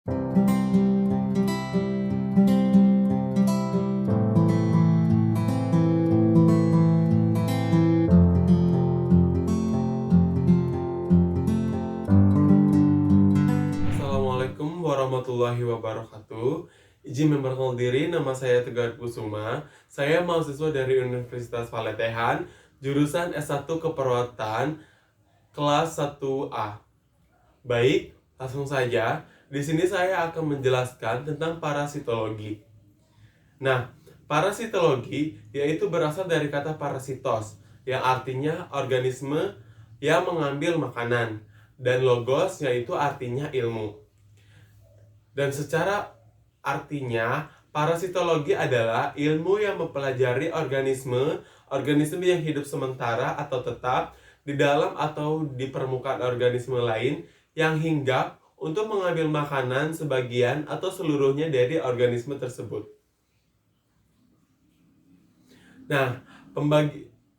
Assalamualaikum warahmatullahi wabarakatuh. Izin memperkenalkan diri, nama saya Tegar Kusuma. Saya mahasiswa dari Universitas Paletehan, jurusan S1 Keperawatan, kelas 1A. Baik, langsung saja. Di sini saya akan menjelaskan tentang parasitologi. Nah, parasitologi yaitu berasal dari kata parasitos, yang artinya organisme yang mengambil makanan, dan logos yaitu artinya ilmu. Dan secara artinya, parasitologi adalah ilmu yang mempelajari organisme yang hidup sementara atau tetap di dalam atau di permukaan organisme lain yang hinggap untuk mengambil makanan sebagian atau seluruhnya dari organisme tersebut. Nah,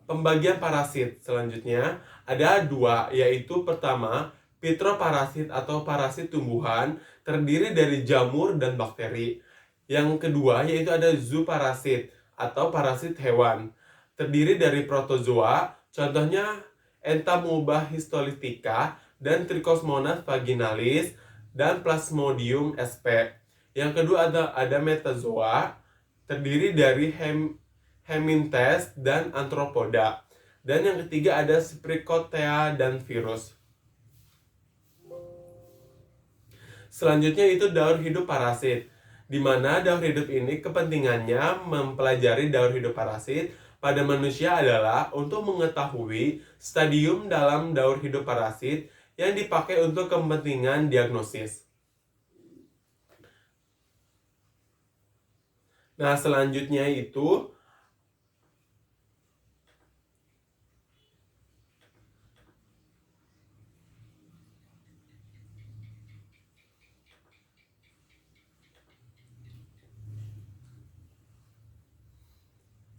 pembagian parasit selanjutnya ada dua, yaitu pertama, pitroparasit atau parasit tumbuhan terdiri dari jamur dan bakteri. Yang kedua yaitu ada zooparasit atau parasit hewan terdiri dari protozoa, contohnya Entamoeba histolytica dan Trichomonas vaginalis dan Plasmodium sp. Yang kedua ada metazoa terdiri dari Heminthes dan Arthropoda. Dan yang ketiga ada Spricotea dan virus. Selanjutnya itu daur hidup parasit, di mana daur hidup ini kepentingannya mempelajari daur hidup parasit pada manusia adalah untuk mengetahui stadium dalam daur hidup parasit yang dipakai untuk kepentingan diagnosis. Nah, selanjutnya itu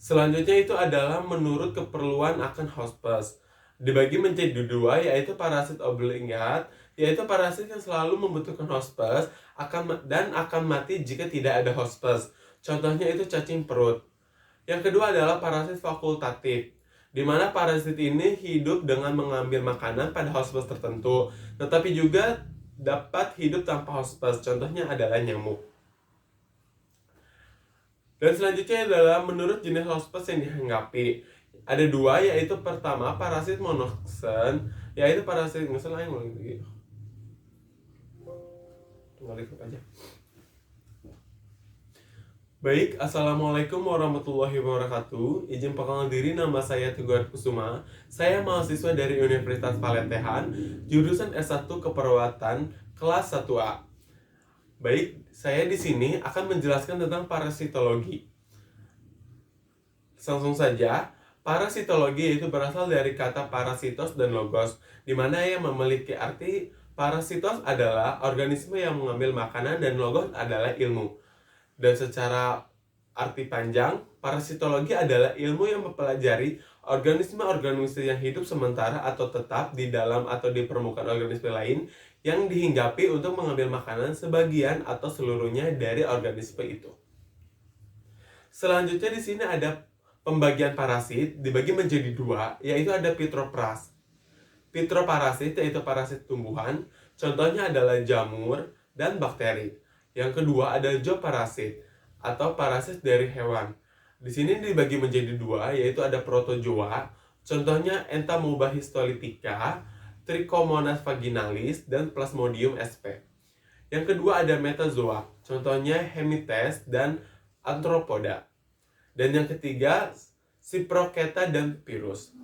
Selanjutnya itu adalah menurut keperluan akan hospes. Dibagi menjadi dua, yaitu parasit obligat, yaitu parasit yang selalu membutuhkan hospes dan akan mati jika tidak ada hospes. Contohnya itu cacing perut. Yang kedua adalah parasit fakultatif, di mana parasit ini hidup dengan mengambil makanan pada hospes tertentu, tetapi juga dapat hidup tanpa hospes. Contohnya adalah nyamuk. Dan selanjutnya adalah menurut jenis hospes yang dihinggapi. Ada dua, yaitu pertama parasit monoksen, yaitu parasit lain gitu. Tunggu aja. Baik, Assalamualaikum warahmatullahi wabarakatuh. Izin perkenalkan diri, nama saya Tegar Kusuma. Saya mahasiswa dari Universitas Paletehan, jurusan S1 Keperawatan, kelas 1A. Baik, saya di sini akan menjelaskan tentang parasitologi. Langsung saja, parasitologi itu berasal dari kata parasitos dan logos, di mana yang memiliki arti parasitos adalah organisme yang mengambil makanan dan logos adalah ilmu. Dan secara arti panjang, parasitologi adalah ilmu yang mempelajari organisme-organisme yang hidup sementara atau tetap di dalam atau di permukaan organisme lain yang dihinggapi untuk mengambil makanan sebagian atau seluruhnya dari organisme itu. Selanjutnya di sini ada pembagian parasit dibagi menjadi dua, yaitu ada pitroparasit yaitu parasit tumbuhan, contohnya adalah jamur dan bakteri. Yang kedua ada zooparasit atau parasit dari hewan. Di sini dibagi menjadi dua, yaitu ada protozoa, contohnya Entamoeba histolytica, Trichomonas vaginalis, dan Plasmodium sp. Yang kedua ada metazoa, contohnya Heminthes dan Arthropoda. Dan yang ketiga Spricotea dan virus.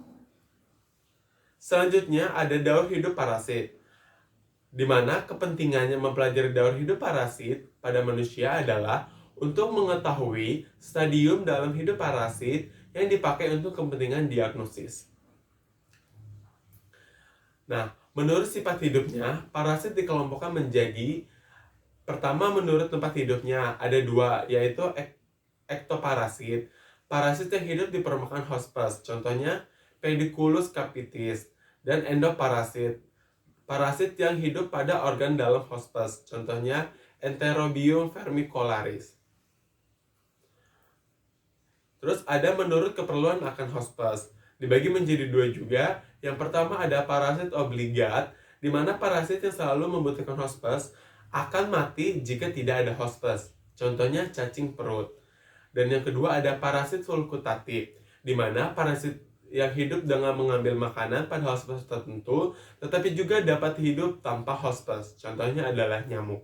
Selanjutnya ada daur hidup parasit, di mana kepentingannya mempelajari daur hidup parasit pada manusia adalah untuk mengetahui stadium dalam hidup parasit yang dipakai untuk kepentingan diagnosis. Nah, menurut sifat hidupnya, parasit dikelompokkan menjadi, pertama menurut tempat hidupnya ada dua, yaitu ektoparasit, parasit yang hidup di permukaan hospes, contohnya Pediculus capitis, dan endoparasit, parasit yang hidup pada organ dalam hospes, contohnya Enterobium vermicularis. Terus ada menurut keperluan akan hospes. Dibagi menjadi dua juga. Yang pertama ada parasit obligat, di mana parasit yang selalu membutuhkan hospes akan mati jika tidak ada hospes. Contohnya cacing perut. Dan yang kedua ada parasit fakultatif, di mana parasit yang hidup dengan mengambil makanan pada hospes tertentu, tetapi juga dapat hidup tanpa hospes. Contohnya adalah nyamuk.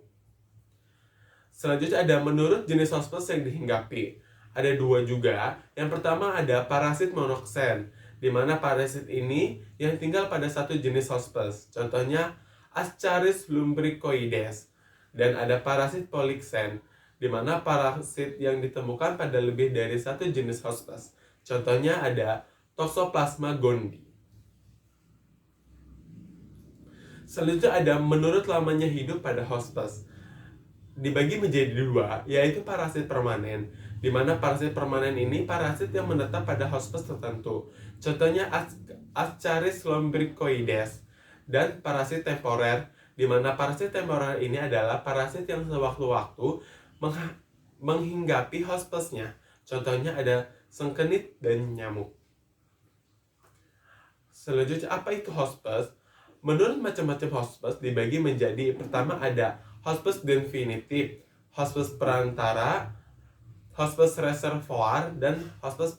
Selanjutnya ada menurut jenis hospes yang dihinggapi. Ada dua juga. Yang pertama ada parasit monoksen, di mana parasit ini yang tinggal pada satu jenis hospes. Contohnya Ascaris lumbricoides. Dan ada parasit poliksen, di mana parasit yang ditemukan pada lebih dari satu jenis hospes. Contohnya ada Toxoplasma gondii. Selanjutnya ada menurut lamanya hidup pada hospes. Dibagi menjadi dua, yaitu parasit permanen, di mana parasit permanen ini parasit yang menetap pada hospes tertentu. Contohnya Ascaris lumbricoides. Dan parasit temporer, di mana parasit temporer ini adalah parasit yang sewaktu-waktu menghinggapi hospesnya. Contohnya ada sengkenit dan nyamuk. Selanjutnya, apa itu hospes? Menurut macam-macam hospes dibagi menjadi, pertama ada hospes definitif, hospes perantara, hospes reservoir, dan hospes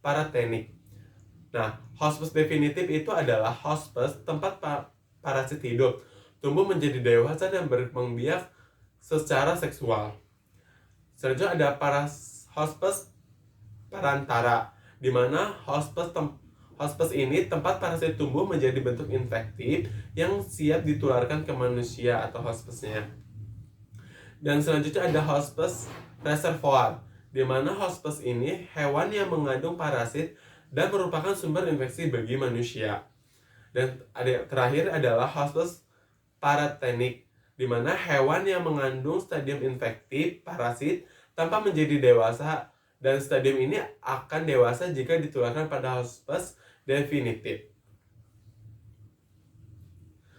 paratenik. Nah, hospes definitif itu adalah hospes tempat parasit hidup, tumbuh menjadi dewasa dan berkembang biak secara seksual. Selanjutnya ada hospes perantara, di mana hospes ini tempat parasit tumbuh menjadi bentuk infektif yang siap ditularkan ke manusia atau hospesnya. Dan selanjutnya ada hospes reservoir, di mana hospes ini hewan yang mengandung parasit dan merupakan sumber infeksi bagi manusia. Dan terakhir adalah hospes paratenik, di mana hewan yang mengandung stadium infektif parasit tanpa menjadi dewasa, dan stadium ini akan dewasa jika ditularkan pada hospes definitif.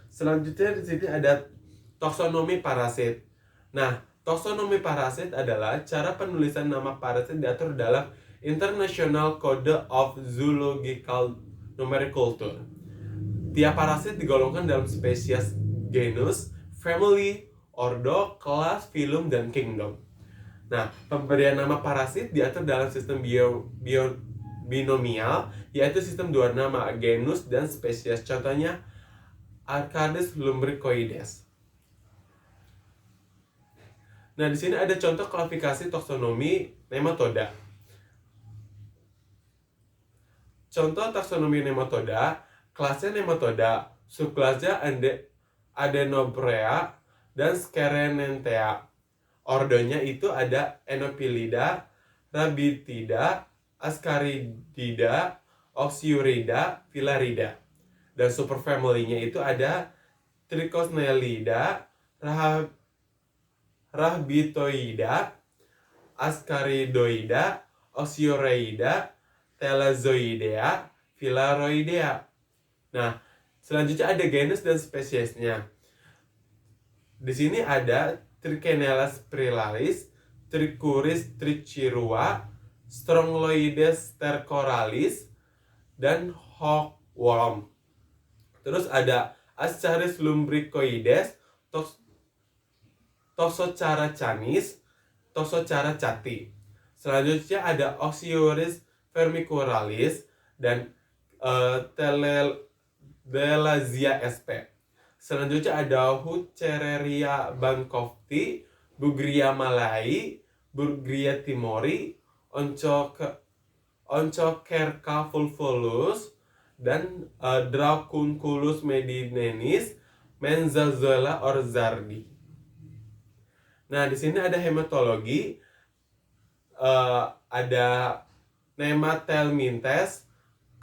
Selanjutnya di sini ada taksonomi parasit. Nah, taksonomi parasit adalah cara penulisan nama parasit diatur dalam International Code of Zoological Nomenclature. Tiap parasit digolongkan dalam spesies, genus, family, ordo, kelas, phylum, dan kingdom. Nah, pemberian nama parasit diatur dalam sistem binomial, yaitu sistem dua nama, genus dan spesies. Contohnya Ascaris lumbricoides. Nah, di sini ada contoh klasifikasi taksonomi nematoda. Contoh taksonomi nematoda, kelasnya nematoda, subkelasnya Adenobrea dan Scarenentea. Ordonya itu ada Enopilida, Rabitida, Ascaridida, Oxyurida, Filarida. Dan superfamily-nya itu ada Trichosnelida, Rahbitoida, Ascaridoida, Oxyureida, Thalazoidea, Filaroidea. Nah, selanjutnya ada genus dan spesiesnya. Di sini ada Trichinella spiralis, Trichuris trichirua, Strongyloides stercoralis, dan hookworm. Terus ada Ascaris lumbricoides, Toxocara canis, Toxocara cati. Selanjutnya ada Oxyuris vermicularis dan Telelazia sp. Selanjutnya ada Huchereria bancrofti, Bugria malai, Bugria timori, Onchocerca fulvulus, dan Dracunculus medinensis, Menzazuela orzardi. Nah, di sini ada hematologi, ada Nematelmintes,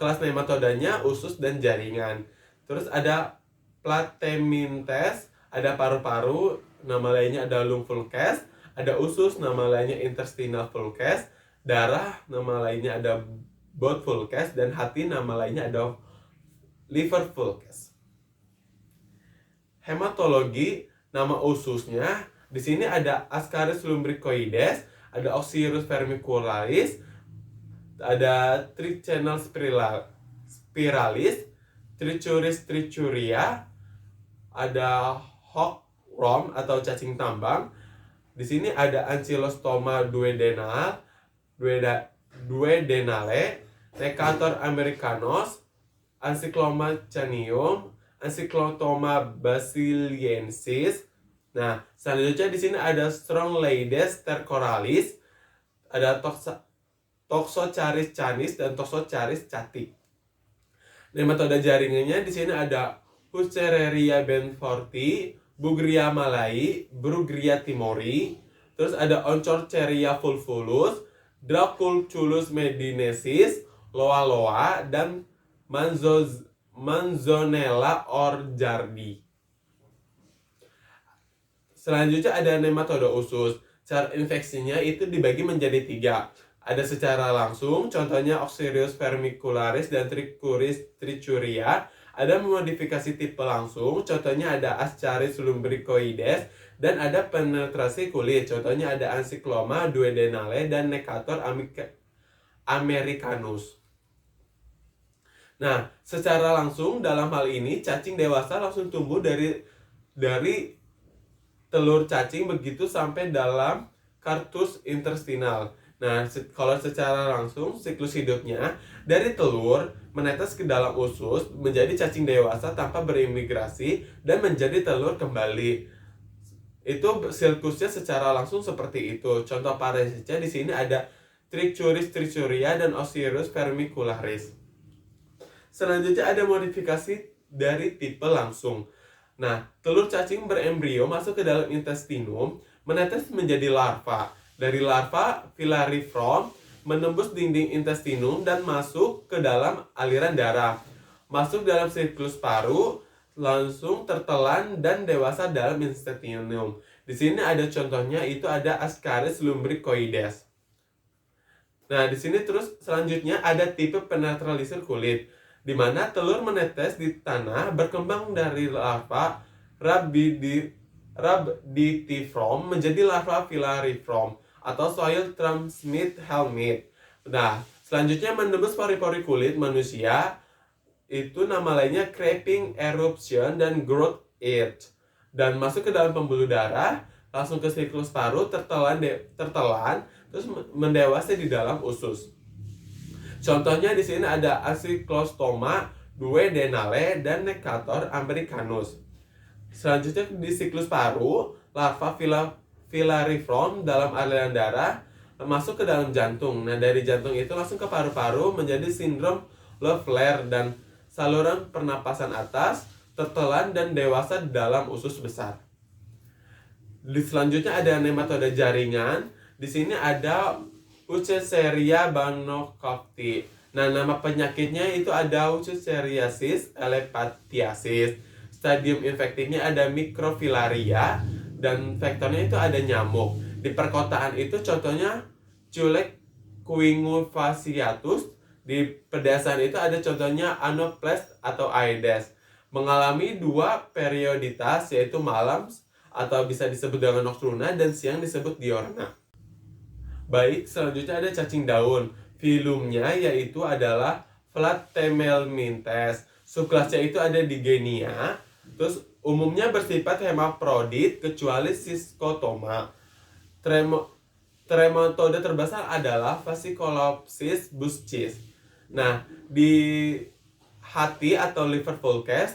kelas nematodanya usus dan jaringan. Terus ada Platemintes, ada paru-paru, nama lainnya ada lung fulces, ada usus, nama lainnya intestinal fulces, darah, nama lainnya ada blood fulces, dan hati, nama lainnya ada liver fulces. Hematologi, nama ususnya di sini ada Ascaris lumbricoides, ada Oxyrus vermicularis, ada Trichannel spiralis, Trichuris trichuria, ada hookworm atau cacing tambang. Di sini ada Ancylostoma duodenale, Necator americanus, Encycloma chanium, Encyclotoma basiliensis. Nah, selanjutnya di sini ada Strongyloides stercoralis, ada Toxocharis canis dan Toxocharis cati. Nematode jaringannya di sini ada Huchereria benforti, Bugria malai, Brugria timori, terus ada Oncorcheria fulvulus, Draculculus medinensis, Loa loa, dan Manzonella orjardi. Selanjutnya ada nematode usus. Cara infeksinya itu dibagi menjadi 3. Ada secara langsung, contohnya Oxyrus vermicularis dan Trichuris trichuria. Ada modifikasi tipe langsung, contohnya ada Ascaris lumbricoides. Dan ada penetrasi kulit, contohnya ada Encycloma duodenale dan Necator americanus. Nah, secara langsung dalam hal ini cacing dewasa langsung tumbuh dari telur cacing begitu sampai dalam kartus intestinal. Nah, kalau secara langsung siklus hidupnya dari telur menetes ke dalam usus menjadi cacing dewasa tanpa berimigrasi dan menjadi telur kembali. Itu siklusnya secara langsung seperti itu. Contoh parasitnya di sini ada Trichuris trichuria dan Oxyrus vermicularis. Selanjutnya ada modifikasi dari tipe langsung. Nah, telur cacing berembrio masuk ke dalam intestinum, menetes menjadi larva. Dari larva, filariform menembus dinding intestinum dan masuk ke dalam aliran darah. Masuk dalam siklus paru, langsung tertelan dan dewasa dalam intestinum. Di sini ada contohnya, itu ada Ascaris lumbricoides. Nah, di sini terus selanjutnya ada tipe penetralisir kulit, di mana telur menetes di tanah berkembang dari larva Rhabditiform menjadi larva filariform atau soil transmit helminth. Nah, selanjutnya menembus pori-pori kulit manusia, itu nama lainnya creeping eruption dan growth edge, dan masuk ke dalam pembuluh darah, langsung ke siklus paru, tertelan terus mendewasa di dalam usus. Contohnya di sini ada Encyclostoma duodenale dan Necator americanus. Selanjutnya di siklus paru, larva filariform dalam aliran darah masuk ke dalam jantung. Nah, dari jantung itu langsung ke paru-paru menjadi sindrom Loeffler dan saluran pernapasan atas, tertelan dan dewasa dalam usus besar. Selanjutnya ada nematode jaringan. Di sini ada Wuchereria banococti. Nah, nama penyakitnya itu ada Wucheriasis elephantiasis. Stadium infektifnya ada microfilaria dan vektornya itu ada nyamuk. Di perkotaan itu contohnya Culex quinquefasciatus. Di pedesaan itu ada contohnya Anopheles atau Aedes. Mengalami 2 perioditas, yaitu malam atau bisa disebut dengan nocturna dan siang disebut diurna. Baik, selanjutnya ada cacing daun. Filumnya yaitu adalah Platyhelminthes. Subkelasnya itu ada Digenea. Terus umumnya bersifat hemaprodit kecuali Schistosoma. Trematode terbesar adalah Fascicolopsis buscis. Nah, di hati atau liver volcans,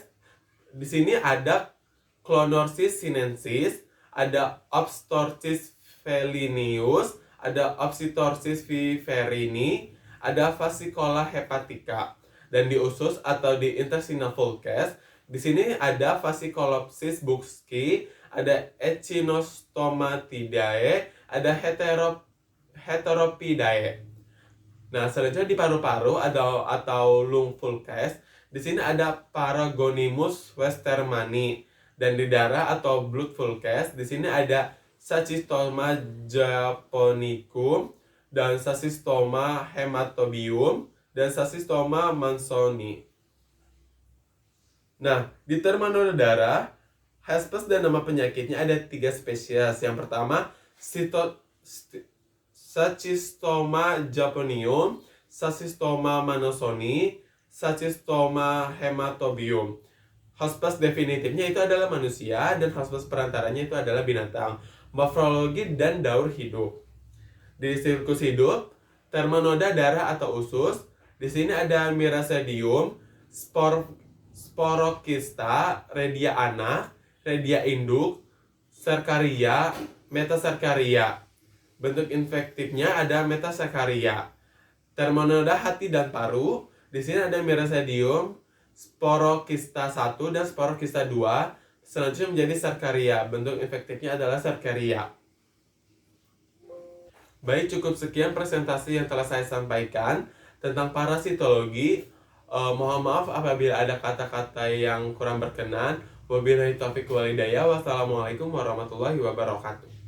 di sini ada Clonorchis sinensis, ada Opstorchis felinius, ada Opsitorchis viverini, ada Fascicola hepatica. Dan di usus atau di intestinal volcans, di sini ada Fascicolopsis busci, ada Echinostomatidae, ada Heteropidae. Nah, selanjutnya di paru-paru atau lung volcans, di sini ada Paragonimus westermani. Dan di darah atau blood volcans, di sini ada Schistosoma japonicum dan Schistosoma hematobium dan Schistosoma mansoni. Nah, di termanode darah Herpes dan nama penyakitnya ada 3 spesies. Yang pertama, Schistosoma japonium, Schistosoma manasoni, Schistosoma hematobium. Herpes definitifnya itu adalah manusia dan herpes perantaranya itu adalah binatang. Morfologi dan daur hidup. Di siklus hidup, termonoda darah atau usus. Di sini ada Miracedium, Sporokista, Redia anak, Redia induk, Serkaria, Metaserkaria. Bentuk infektifnya ada Metaserkaria. Termonoda hati dan paru. Di sini ada Miracedium, Sporokista 1 dan Sporokista 2. Selanjutnya menjadi Serkaria. Bentuk infektifnya adalah Serkaria. Baik, cukup sekian presentasi yang telah saya sampaikan tentang parasitologi. Mohon maaf apabila ada kata-kata yang kurang berkenan. Wabillahi taufiq wal hidayah. Wassalamualaikum warahmatullahi wabarakatuh.